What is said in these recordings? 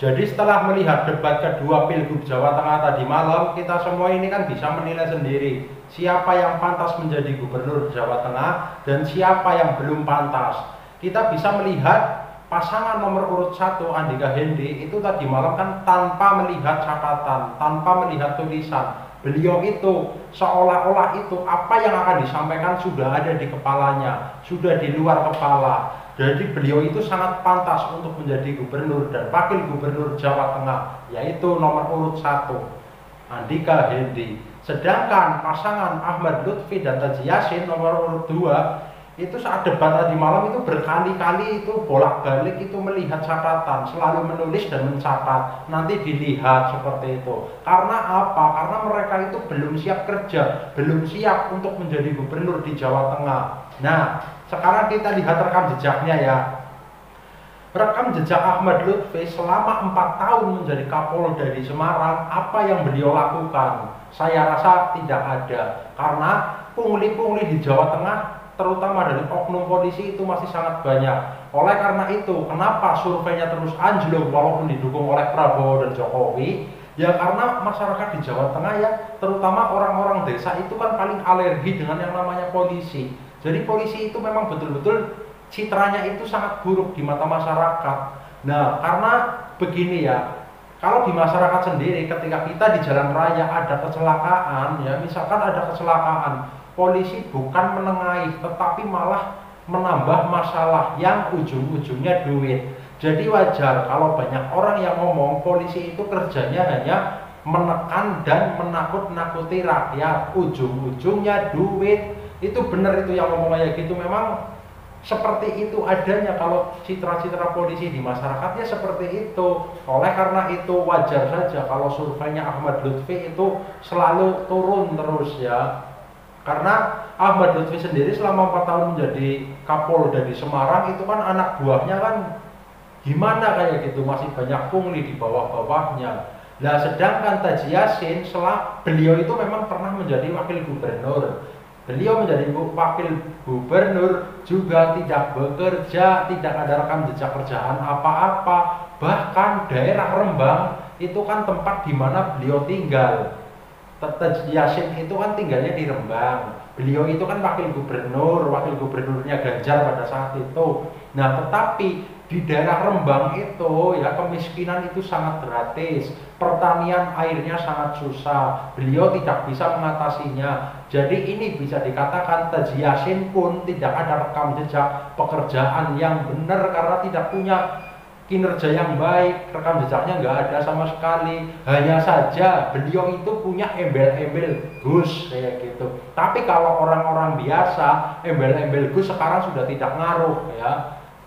Jadi setelah melihat debat kedua Pilgub Jawa Tengah tadi malam, kita semua ini kan bisa menilai sendiri siapa yang pantas menjadi gubernur Jawa Tengah dan siapa yang belum pantas. Kita bisa melihat pasangan nomor urut 1 Andika Hendi itu tadi malam kan tanpa melihat catatan, tanpa melihat tulisan. Beliau itu seolah-olah itu apa yang akan disampaikan sudah ada di kepalanya, sudah di luar kepala. Jadi beliau itu sangat pantas untuk menjadi gubernur dan wakil gubernur Jawa Tengah, yaitu nomor urut 1 Andika Hendi. Sedangkan pasangan Ahmad Lutfi dan Taji Yassin nomor urut 2 itu saat debat tadi malam itu berkali-kali itu bolak-balik itu melihat catatan, selalu menulis dan mencatat, nanti dilihat seperti itu. Karena apa? Karena mereka itu belum siap kerja, belum siap untuk menjadi gubernur di Jawa Tengah. Nah, sekarang kita lihat rekam jejaknya ya. Rekam jejak Ahmad Lutfi selama 4 tahun menjadi Kapolda di Semarang, apa yang beliau lakukan? Saya rasa tidak ada, karena pungli-pungli di Jawa Tengah terutama dari oknum polisi itu masih sangat banyak. Oleh karena itu, kenapa surveinya terus anjlok walaupun didukung oleh Prabowo dan Jokowi? Ya karena masyarakat di Jawa Tengah ya, terutama orang-orang desa itu kan paling alergi dengan yang namanya polisi. Jadi polisi itu memang betul-betul citranya itu sangat buruk di mata masyarakat. Nah, karena begini ya, kalau di masyarakat sendiri ketika kita di jalan raya ada kecelakaan ya, misalkan ada kecelakaan, polisi bukan menengahi tetapi malah menambah masalah yang ujung-ujungnya duit. Jadi wajar kalau banyak orang yang ngomong polisi itu kerjanya hanya menekan dan menakut-nakuti rakyat, ujung-ujungnya duit. Itu benar itu yang ngomong kayak gitu, memang seperti itu adanya kalau citra-citra polisi di masyarakatnya seperti itu. Oleh karena itu wajar saja kalau surveinya Ahmad Lutfi itu selalu turun terus ya. Karena Ahmad Lutfi sendiri selama 4 tahun menjadi Kapolda di Semarang itu kan anak buahnya kan gimana kayak gitu, masih banyak pungli di bawah-bawahnya. Nah, sedangkan Taji Yassin beliau itu memang pernah menjadi wakil gubernur. Beliau menjadi wakil gubernur juga tidak bekerja, tidak ada rekam jejak kerjaan apa-apa. Bahkan daerah Rembang itu kan tempat di mana beliau tinggal. Taji Yassin itu kan tinggalnya di Rembang. Beliau itu kan wakil gubernurnya Ganjar pada saat itu. Nah, tetapi di daerah Rembang itu ya kemiskinan itu sangat gratis. Pertanian airnya sangat susah. Beliau tidak bisa mengatasinya. Jadi ini bisa dikatakan Taji Yassin pun tidak ada rekam jejak pekerjaan yang benar karena tidak punya kinerja yang baik, rekam jejaknya nggak ada sama sekali. Hanya saja beliau itu punya embel-embel Gus kayak gitu. Tapi kalau orang-orang biasa, embel-embel Gus sekarang sudah tidak ngaruh ya.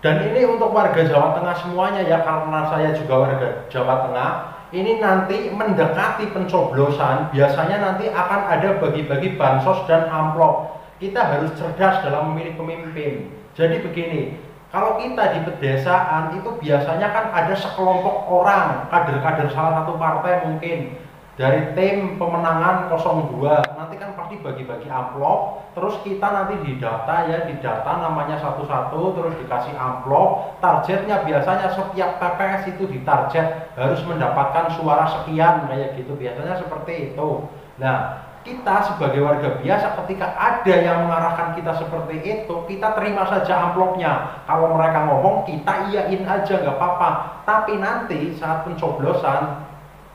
Dan ini untuk warga Jawa Tengah semuanya ya, karena saya juga warga Jawa Tengah. Ini nanti mendekati pencoblosan, biasanya nanti akan ada bagi-bagi bansos dan amplop. Kita harus cerdas dalam memilih pemimpin. Jadi begini, kalau kita di pedesaan itu biasanya kan ada sekelompok orang, kader-kader salah satu partai mungkin dari tim pemenangan 02, nanti kan pasti bagi-bagi amplop, terus kita nanti didata ya, didata namanya satu-satu, terus dikasih amplop, targetnya biasanya setiap TPS itu ditarget harus mendapatkan suara sekian kayak gitu, biasanya seperti itu. Nah, kita sebagai warga biasa ketika ada yang mengarahkan kita seperti itu, kita terima saja amplopnya. Kalau mereka ngomong kita iyain aja nggak apa-apa. Tapi nanti saat pencoblosan,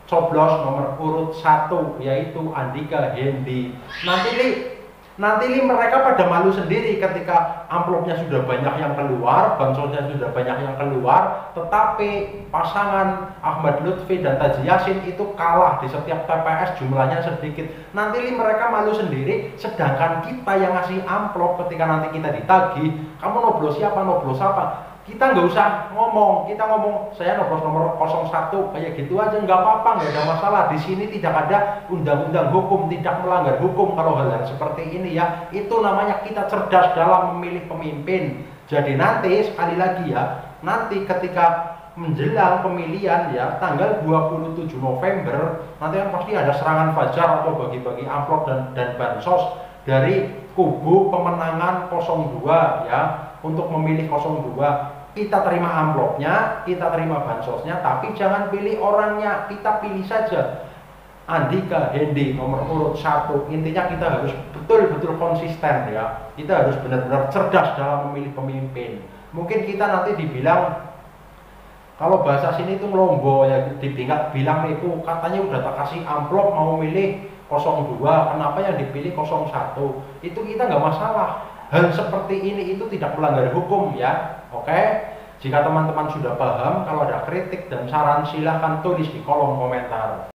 coblos nomor urut 1 yaitu Andika Hendi, nanti mereka pada malu sendiri ketika amplopnya sudah banyak yang keluar, bansosnya sudah banyak yang keluar, tetapi pasangan Ahmad Lutfi dan Taji Yassin itu kalah di setiap TPS, jumlahnya sedikit. Nanti mereka malu sendiri, sedangkan kita yang ngasih amplop ketika nanti kita ditagih, kamu noblos siapa, noblos apa, kita nggak usah ngomong, kita ngomong saya noblos nomor 01 kayak gitu aja, nggak apa-apa, nggak ada masalah. Di sini tidak ada undang-undang hukum, tidak melanggar hukum kalau hal-hal seperti ini ya. Itu namanya kita cerdas dalam memilih pemimpin. Jadi nanti sekali lagi ya, nanti ketika menjelang pemilihan ya tanggal 27 November nanti kan pasti ada serangan fajar atau bagi-bagi amplop dan bansos dari kubu pemenangan 02 ya, untuk memilih 02. Kita terima amplopnya, kita terima bansosnya, tapi jangan pilih orangnya, kita pilih saja Andika, Hendi, nomor urut 1. Intinya kita harus betul-betul konsisten ya. Kita harus benar-benar cerdas dalam memilih pemimpin. Mungkin kita nanti dibilang, kalau bahasa sini itu ngelombo ya, bilang itu katanya udah tak kasih amplop mau milih 02, kenapa yang dipilih 01? Itu kita nggak masalah. Hal seperti ini itu tidak melanggar hukum ya. Oke, jika teman-teman sudah paham, kalau ada kritik dan saran silahkan tulis di kolom komentar.